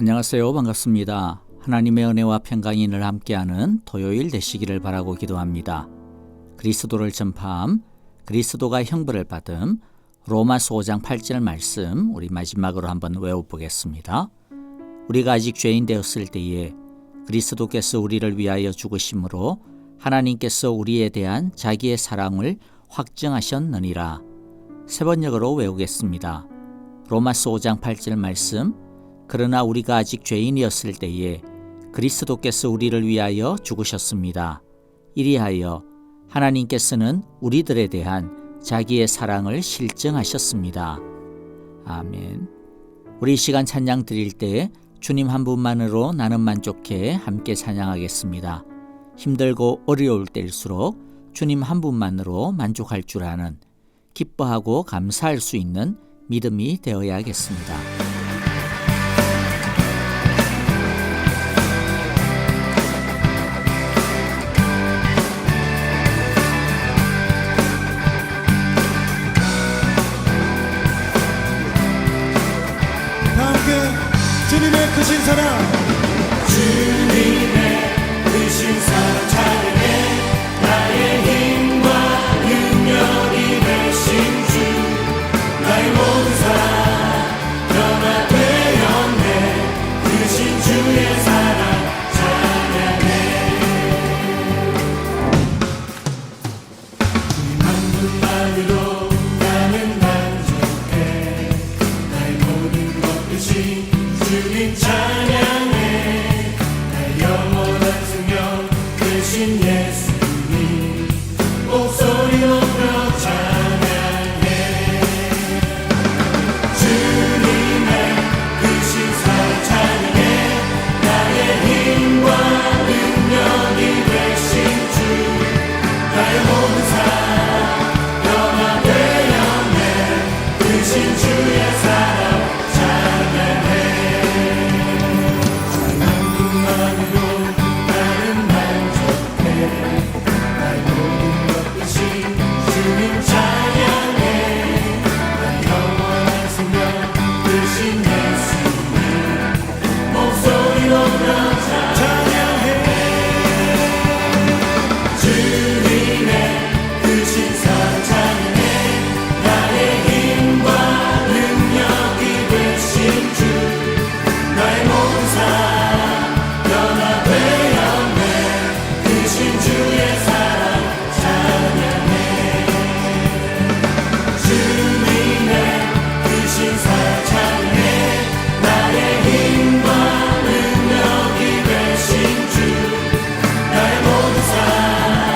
안녕하세요. 반갑습니다. 하나님의 은혜와 평강이 늘 함께하는 토요일 되시기를 바라고 기도합니다. 그리스도를 전파함, 그리스도가 형벌을 받음, 로마서 5장 8절 말씀 우리 마지막으로 한번 외워보겠습니다. 우리가 아직 죄인 되었을 때에 그리스도께서 우리를 위하여 죽으심으로 하나님께서 우리에 대한 자기의 사랑을 확증하셨느니라. 세 번역으로 외우겠습니다. 로마서 5장 8절 말씀, 그러나 우리가 아직 죄인이었을 때에 그리스도께서 우리를 위하여 죽으셨습니다. 이리하여 하나님께서는 우리들에 대한 자기의 사랑을 실증하셨습니다. 아멘. 우리 이 시간 찬양 드릴 때 주님 한 분만으로 나는 만족해 함께 찬양하겠습니다. 힘들고 어려울 때일수록 주님 한 분만으로 만족할 줄 아는, 기뻐하고 감사할 수 있는 믿음이 되어야겠습니다. 주님의 크신 사랑, 주님의 크신 사랑 찬양해. 나의 힘과 능력이 되신 주, 나의 모든 사랑 변화되었네. 크신 주의 사랑 찬양해. 주님 한 분만으로 나는 만족해. 나의 모든 것 크신 주님 찬양해. 나 영원한 생명 되신 예수님 목소리 높여 찬양해. 주님의 크신 사랑 찬양해. 나의 힘과 능력이 되신 주, 나의 모든 삶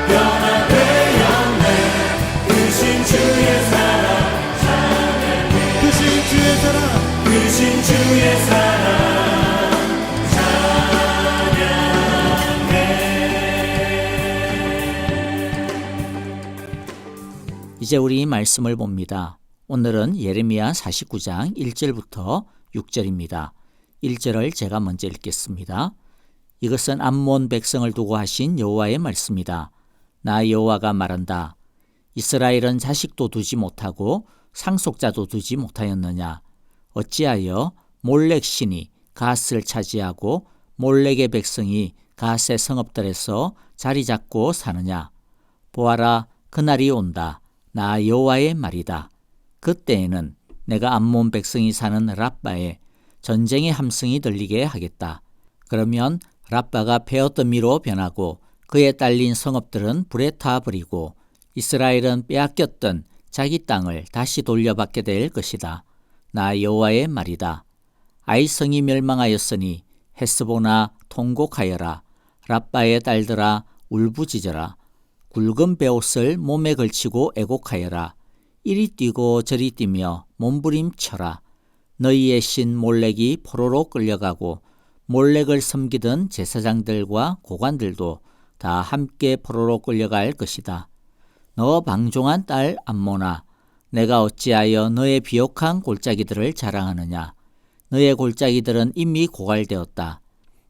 변화되었네. 크신 주의 사랑 찬양해. 크신 주의 사랑 찬양해. 이제 우리 말씀을 봅니다. 오늘은 예레미야 49장 1절부터 6절입니다. 1절을 제가 먼저 읽겠습니다. 이것은 암몬 백성을 두고 하신 여호와의 말씀이다. 나 여호와가 말한다. 이스라엘은 자식도 두지 못하고 상속자도 두지 못하였느냐? 어찌하여 몰렉 신이 갓을 차지하고 몰렉의 백성이 갓의 성읍들에서 자리 잡고 사느냐? 보아라, 그날이 온다. 나 여호와의 말이다. 그때에는 내가 암몬 백성이 사는 랍바에 전쟁의 함성이 들리게 하겠다. 그러면 랍바가 베어더미로 변하고 그에 딸린 성읍들은 불에 타버리고 이스라엘은 빼앗겼던 자기 땅을 다시 돌려받게 될 것이다. 나 여호와의 말이다. 아이성이 멸망하였으니 헤스보나 통곡하여라. 랍바의 딸들아 울부짖어라. 굵은 베옷을 몸에 걸치고 애곡하여라. 이리 뛰고 저리 뛰며 몸부림쳐라. 너희의 신 몰렉이 포로로 끌려가고 몰렉을 섬기던 제사장들과 고관들도 다 함께 포로로 끌려갈 것이다. 너 방종한 딸 암모나, 내가 어찌하여 너의 비옥한 골짜기들을 자랑하느냐? 너의 골짜기들은 이미 고갈되었다.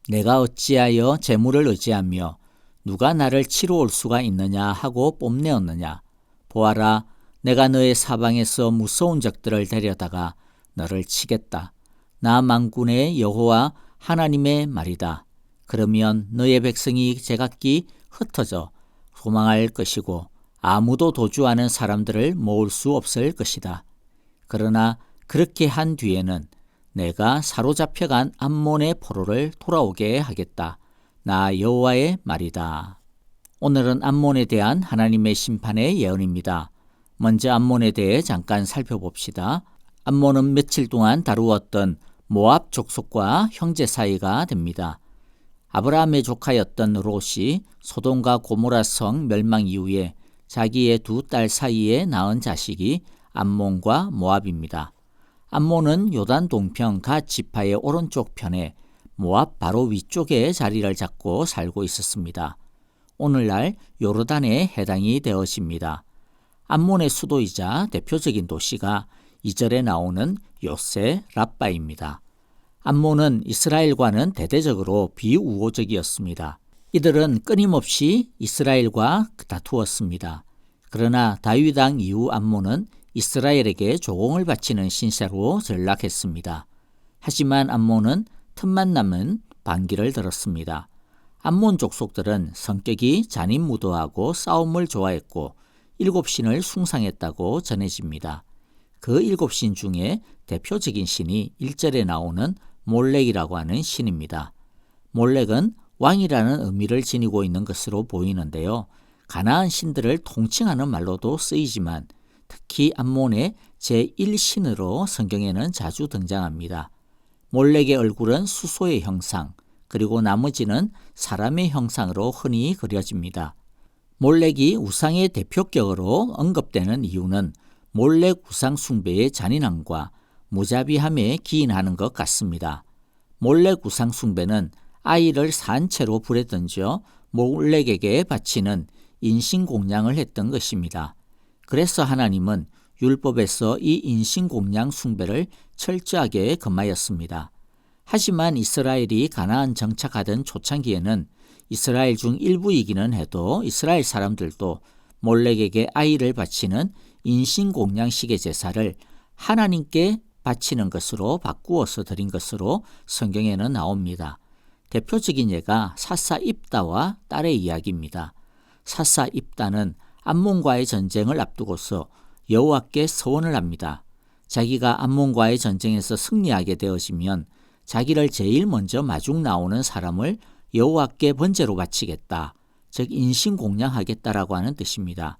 내가 어찌하여 재물을 의지하며 누가 나를 치러 올 수가 있느냐 하고 뽐내었느냐? 보아라, 내가 너의 사방에서 무서운 적들을 데려다가 너를 치겠다. 나 만군의 여호와 하나님의 말이다. 그러면 너의 백성이 제각기 흩어져 도망할 것이고 아무도 도주하는 사람들을 모을 수 없을 것이다. 그러나 그렇게 한 뒤에는 내가 사로잡혀간 암몬의 포로를 돌아오게 하겠다. 나 여호와의 말이다. 오늘은 암몬에 대한 하나님의 심판의 예언입니다. 먼저 암몬에 대해 잠깐 살펴봅시다. 암몬은 며칠 동안 다루었던 모압 족속과 형제 사이가 됩니다. 아브라함의 조카였던 롯이 소돔과 고모라 성 멸망 이후에 자기의 두 딸 사이에 낳은 자식이 암몬과 모압입니다. 암몬은 요단 동편 갓 지파의 오른쪽 편에 모압 바로 위쪽에 자리를 잡고 살고 있었습니다. 오늘날 요르단에 해당이 되어집니다. 암몬의 수도이자 대표적인 도시가 2절에 나오는 요새 라빠입니다. 암몬은 이스라엘과는 대대적으로 비우호적이었습니다. 이들은 끊임없이 이스라엘과 다투었습니다. 그러나 다윗 왕 이후 암몬은 이스라엘에게 조공을 바치는 신세로 전락했습니다. 하지만 암몬은 틈만 나면 반기를 들었습니다. 암몬 족속들은 성격이 잔인무도하고 싸움을 좋아했고 7신을 숭상했다고 전해집니다. 그 7신 중에 대표적인 신이 1절에 나오는 몰렉이라고 하는 신입니다. 몰렉은 왕이라는 의미를 지니고 있는 것으로 보이는데요. 가나안 신들을 통칭하는 말로도 쓰이지만 특히 암몬의 제1신으로 성경에는 자주 등장합니다. 몰렉의 얼굴은 수소의 형상, 그리고 나머지는 사람의 형상으로 흔히 그려집니다. 몰렉이 우상의 대표격으로 언급되는 이유는 몰렉 우상 숭배의 잔인함과 무자비함에 기인하는 것 같습니다. 몰렉 우상 숭배는 아이를 산채로 불에 던져 몰렉에게 바치는 인신공양을 했던 것입니다. 그래서 하나님은 율법에서 이 인신공양 숭배를 철저하게 금하였습니다. 하지만 이스라엘이 가나안 정착하던 초창기에는 이스라엘 중 일부이기는 해도 이스라엘 사람들도 몰렉에게 아이를 바치는 인신공양식의 제사를 하나님께 바치는 것으로 바꾸어서 드린 것으로 성경에는 나옵니다. 대표적인 예가 사사 입다와 딸의 이야기입니다. 사사 입다는 암몬과의 전쟁을 앞두고서 여호와께 서원을 합니다. 자기가 암몬과의 전쟁에서 승리하게 되어지면 자기를 제일 먼저 마중 나오는 사람을 여호와께 번제로 바치겠다, 즉 인신공양하겠다라고 하는 뜻입니다.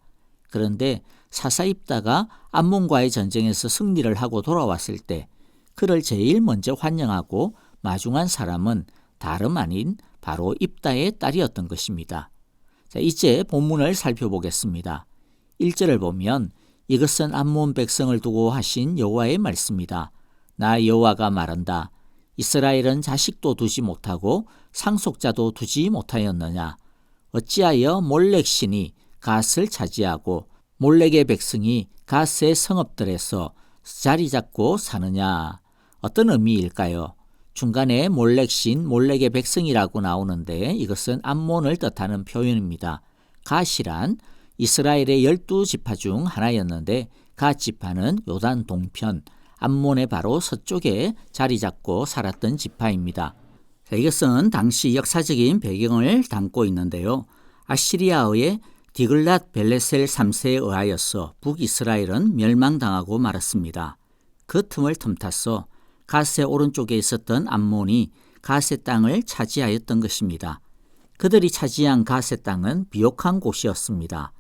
그런데 사사입다가 암몬과의 전쟁에서 승리를 하고 돌아왔을 때 그를 제일 먼저 환영하고 마중한 사람은 다름 아닌 바로 입다의 딸이었던 것입니다. 자, 이제 본문을 살펴보겠습니다. 1절을 보면 이것은 암몬 백성을 두고 하신 여호와의 말씀이다. 나 여호와가 말한다. 이스라엘은 자식도 두지 못하고 상속자도 두지 못하였느냐. 어찌하여 몰렉 신이 갓을 차지하고 몰렉의 백성이 갓의 성읍들에서 자리 잡고 사느냐. 어떤 의미일까요? 중간에 몰렉 신, 몰렉의 백성이라고 나오는데 이것은 암몬을 뜻하는 표현입니다. 갓이란 이스라엘의 12지파 중 하나였는데 갓 지파는 요단 동편, 암몬의 바로 서쪽에 자리 잡고 살았던 지파입니다. 자, 이것은 당시 역사적인 배경을 담고 있는데요. 아시리아의 디글랏 벨레셀 3세에 의하여서 북이스라엘은 멸망당하고 말았습니다. 그 틈을 틈타서 갓의 오른쪽에 있었던 암몬이 갓의 땅을 차지하였던 것입니다. 그들이 차지한 갓의 땅은 비옥한 곳이었습니다.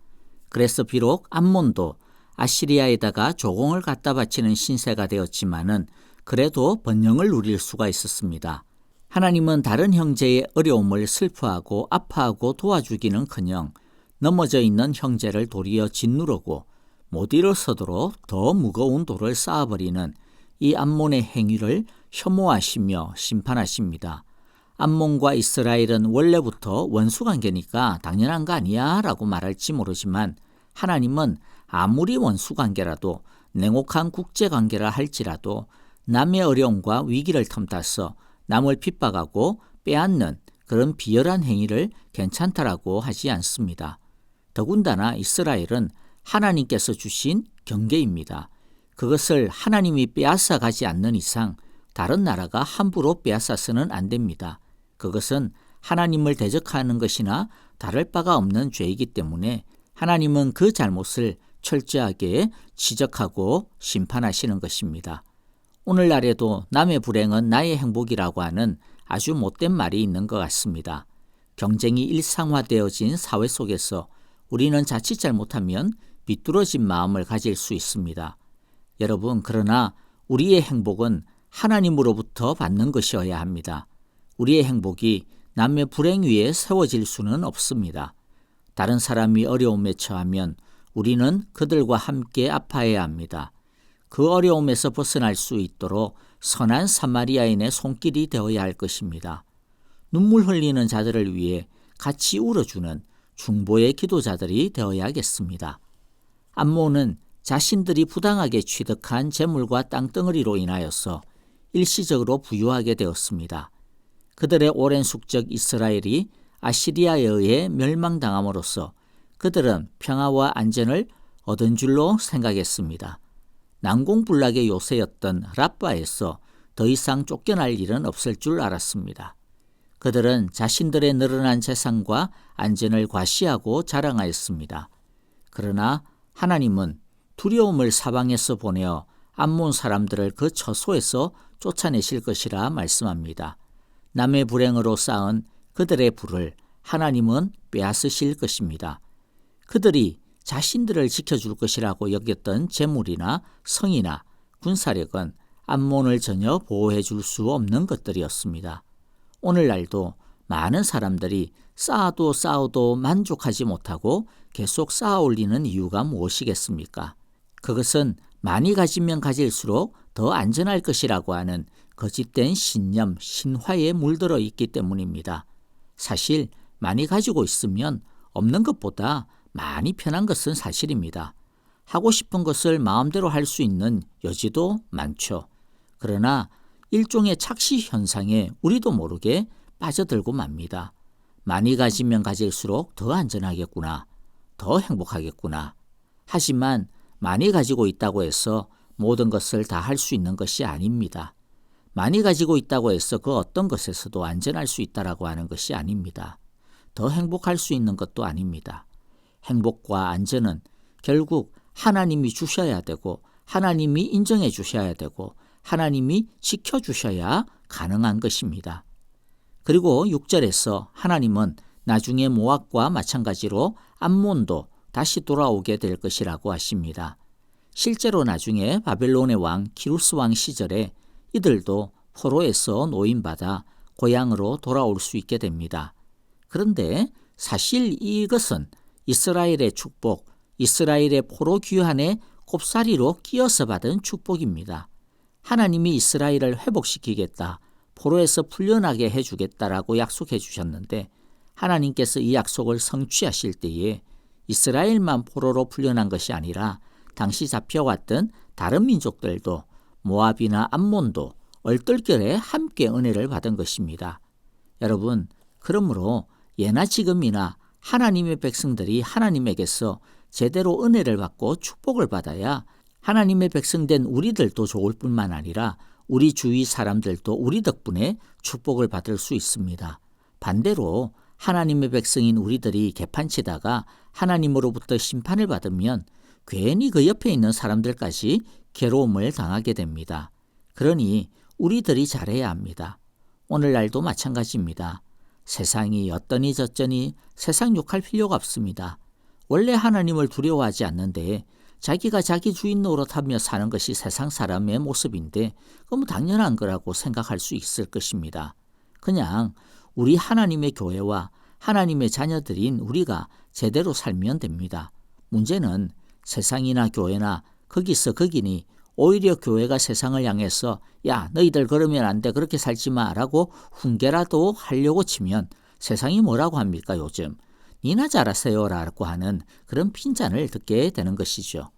그래서 비록 암몬도 아시리아에다가 조공을 갖다 바치는 신세가 되었지만은 그래도 번영을 누릴 수가 있었습니다. 하나님은 다른 형제의 어려움을 슬퍼하고 아파하고 도와주기는커녕 넘어져 있는 형제를 도리어 짓누르고 못 일어서도록 더 무거운 돌을 쌓아버리는 이 암몬의 행위를 혐오하시며 심판하십니다. 암몬과 이스라엘은 원래부터 원수관계니까 당연한 거 아니야 라고 말할지 모르지만 하나님은 아무리 원수관계라도 냉혹한 국제관계라 할지라도 남의 어려움과 위기를 틈타서 남을 핍박하고 빼앗는 그런 비열한 행위를 괜찮다라고 하지 않습니다. 더군다나 이스라엘은 하나님께서 주신 경계입니다. 그것을 하나님이 빼앗아 가지 않는 이상 다른 나라가 함부로 빼앗아서는 안 됩니다. 그것은 하나님을 대적하는 것이나 다를 바가 없는 죄이기 때문에 하나님은 그 잘못을 철저하게 지적하고 심판하시는 것입니다. 오늘날에도 남의 불행은 나의 행복이라고 하는 아주 못된 말이 있는 것 같습니다. 경쟁이 일상화되어진 사회 속에서 우리는 자칫 잘못하면 비뚤어진 마음을 가질 수 있습니다. 여러분, 그러나 우리의 행복은 하나님으로부터 받는 것이어야 합니다. 우리의 행복이 남의 불행 위에 세워질 수는 없습니다. 다른 사람이 어려움에 처하면 우리는 그들과 함께 아파해야 합니다. 그 어려움에서 벗어날 수 있도록 선한 사마리아인의 손길이 되어야 할 것입니다. 눈물 흘리는 자들을 위해 같이 울어주는 중보의 기도자들이 되어야겠습니다. 암몬은 자신들이 부당하게 취득한 재물과 땅덩어리로 인하여서 일시적으로 부유하게 되었습니다. 그들의 오랜 숙적 이스라엘이 아시리아에 의해 멸망당함으로써 그들은 평화와 안전을 얻은 줄로 생각했습니다. 난공불락의 요새였던 라빠에서 더 이상 쫓겨날 일은 없을 줄 알았습니다. 그들은 자신들의 늘어난 재산과 안전을 과시하고 자랑하였습니다. 그러나 하나님은 두려움을 사방에서 보내어 암몬 사람들을 그 처소에서 쫓아내실 것이라 말씀합니다. 남의 불행으로 쌓은 그들의 부를 하나님은 빼앗으실 것입니다. 그들이 자신들을 지켜줄 것이라고 여겼던 재물이나 성이나 군사력은 암몬을 전혀 보호해 줄 수 없는 것들이었습니다. 오늘날도 많은 사람들이 쌓아도 만족하지 못하고 계속 쌓아 올리는 이유가 무엇이겠습니까? 그것은 많이 가지면 가질수록 더 안전할 것이라고 하는 거짓된 신념, 신화에 물들어 있기 때문입니다. 사실 많이 가지고 있으면 없는 것보다 많이 편한 것은 사실입니다. 하고 싶은 것을 마음대로 할 수 있는 여지도 많죠. 그러나 일종의 착시 현상에 우리도 모르게 빠져들고 맙니다. 많이 가지면 가질수록 더 안전하겠구나, 더 행복하겠구나. 하지만 많이 가지고 있다고 해서 모든 것을 다 할 수 있는 것이 아닙니다. 많이 가지고 있다고 해서 그 어떤 것에서도 안전할 수 있다라고 하는 것이 아닙니다. 더 행복할 수 있는 것도 아닙니다. 행복과 안전은 결국 하나님이 주셔야 되고 하나님이 인정해 주셔야 되고 하나님이 지켜주셔야 가능한 것입니다. 그리고 6절에서 하나님은 나중에 모압과 마찬가지로 암몬도 다시 돌아오게 될 것이라고 하십니다. 실제로 나중에 바벨론의 왕 기루스 왕 시절에 이들도 포로에서 노임받아 고향으로 돌아올 수 있게 됩니다. 그런데 사실 이것은 이스라엘의 축복, 이스라엘의 포로 귀환의 곱사리로 끼어서 받은 축복입니다. 하나님이 이스라엘을 회복시키겠다, 포로에서 풀려나게 해주겠다라고 약속해 주셨는데 하나님께서 이 약속을 성취하실 때에 이스라엘만 포로로 풀려난 것이 아니라 당시 잡혀왔던 다른 민족들도 모압이나 암몬도 얼떨결에 함께 은혜를 받은 것입니다. 여러분, 그러므로 예나 지금이나 하나님의 백성들이 하나님에게서 제대로 은혜를 받고 축복을 받아야 하나님의 백성된 우리들도 좋을 뿐만 아니라 우리 주위 사람들도 우리 덕분에 축복을 받을 수 있습니다. 반대로 하나님의 백성인 우리들이 개판치다가 하나님으로부터 심판을 받으면 괜히 그 옆에 있는 사람들까지 괴로움을 당하게 됩니다. 그러니 우리들이 잘해야 합니다. 오늘날도 마찬가지입니다. 세상이 어떠니 저쩌니 세상 욕할 필요가 없습니다. 원래 하나님을 두려워하지 않는데 자기가 자기 주인 노릇하며 사는 것이 세상 사람의 모습인데 그건 당연한 거라고 생각할 수 있을 것입니다. 그냥 우리 하나님의 교회와 하나님의 자녀들인 우리가 제대로 살면 됩니다. 문제는 세상이나 교회나 거기서 거기니 오히려 교회가 세상을 향해서 야 너희들 그러면 안 돼 그렇게 살지 마라고 훈계라도 하려고 치면 세상이 뭐라고 합니까 요즘? 니나 잘하세요 라고 하는 그런 핀잔을 듣게 되는 것이죠.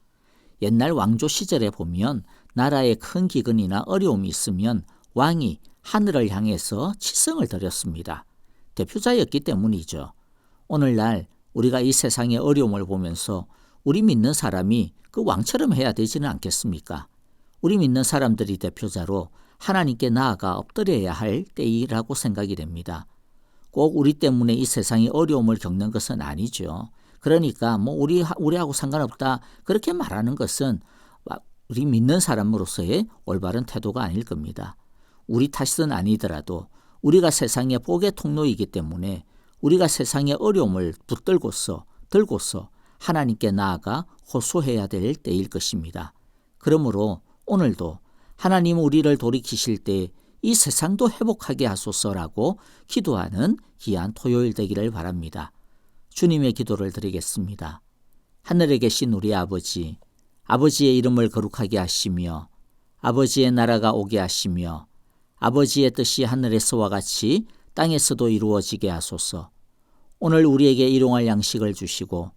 옛날 왕조 시절에 보면 나라에 큰 기근이나 어려움이 있으면 왕이 하늘을 향해서 치성을 드렸습니다. 대표자였기 때문이죠. 오늘날 우리가 이 세상의 어려움을 보면서 우리 믿는 사람이 그 왕처럼 해야 되지는 않겠습니까? 우리 믿는 사람들이 대표자로 하나님께 나아가 엎드려야 할 때이라고 생각이 됩니다. 꼭 우리 때문에 이 세상이 어려움을 겪는 것은 아니죠. 그러니까 뭐 우리하고 상관없다 그렇게 말하는 것은 우리 믿는 사람으로서의 올바른 태도가 아닐 겁니다. 우리 탓은 아니더라도 우리가 세상의 복의 통로이기 때문에 우리가 세상의 어려움을 붙들고서 들고서 하나님께 나아가 호소해야 될 때일 것입니다. 그러므로 오늘도 하나님 우리를 돌이키실 때 이 세상도 회복하게 하소서라고 기도하는 귀한 토요일 되기를 바랍니다. 주님의 기도를 드리겠습니다. 하늘에 계신 우리 아버지, 아버지의 이름을 거룩하게 하시며 아버지의 나라가 오게 하시며 아버지의 뜻이 하늘에서와 같이 땅에서도 이루어지게 하소서. 오늘 우리에게 일용할 양식을 주시고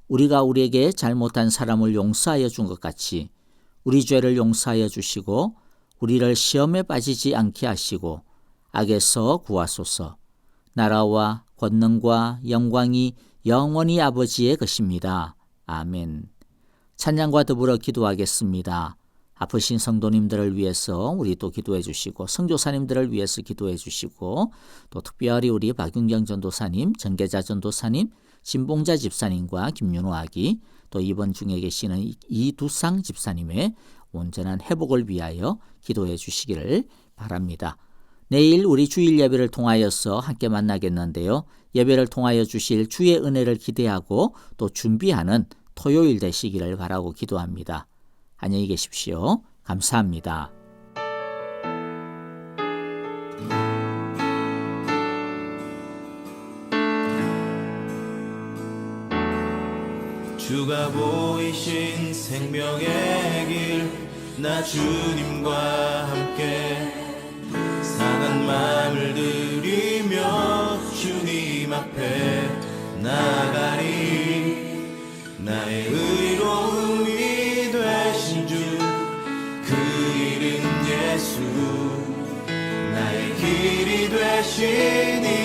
우리가 우리에게 잘못한 사람을 용서하여 준 것 같이 우리 죄를 용서하여 주시고 우리를 시험에 빠지지 않게 하시고 악에서 구하소서. 나라와 권능과 영광이 영원히 아버지의 것입니다. 아멘. 찬양과 더불어 기도하겠습니다. 아프신 성도님들을 위해서 우리 또 기도해 주시고 선교사님들을 위해서 기도해 주시고 또 특별히 우리 박윤경 전도사님, 정계자 전도사님, 진봉자 집사님과 김윤호 아기 또 이번 중에 계시는 이두상 집사님의 온전한 회복을 위하여 기도해 주시기를 바랍니다. 내일 우리 주일 예배를 통하여서 함께 만나겠는데요. 예배를 통하여 주실 주의 은혜를 기대하고 또 준비하는 토요일 되시기를 바라고 기도합니다. 안녕히 계십시오. 감사합니다. 주가 보이신 생명의 길 나 주님과 함께 상한 마음을 들이며 주님 앞에 나가리 나의 의로움이 되신 주 그 이름 예수 나의 길이 되신